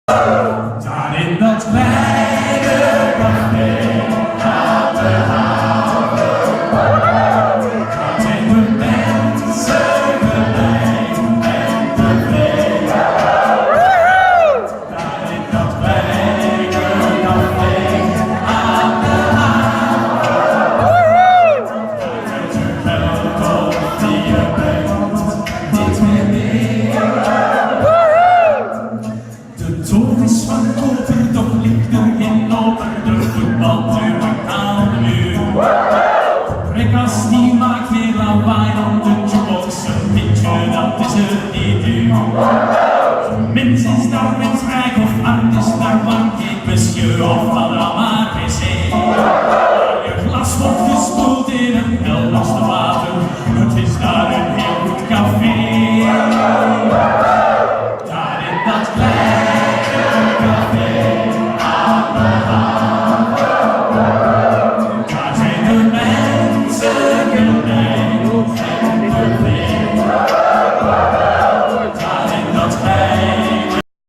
Daar in dat kleine café aan de haven, daar zijn we mensen gelijk en tevreden. Daar in dat kleine café aan de haven, daar kunt u geld op die je bent, niet meer leren. De toon is van koper, toch ligt er geen loper, de voetbaltuur aan de muur. Rekkas die maakt geen lawaai, om de jukebox een pitje, dat is het niet duur. Mens is daar mens rijk of arm is daar blank, geen besje of maar pc. Je glas wordt gespoeld in een helderste water, het is daar een heel goed café. Daar in dat kleine café aan de haven, daar zijn de mensen gelijk en tevreden.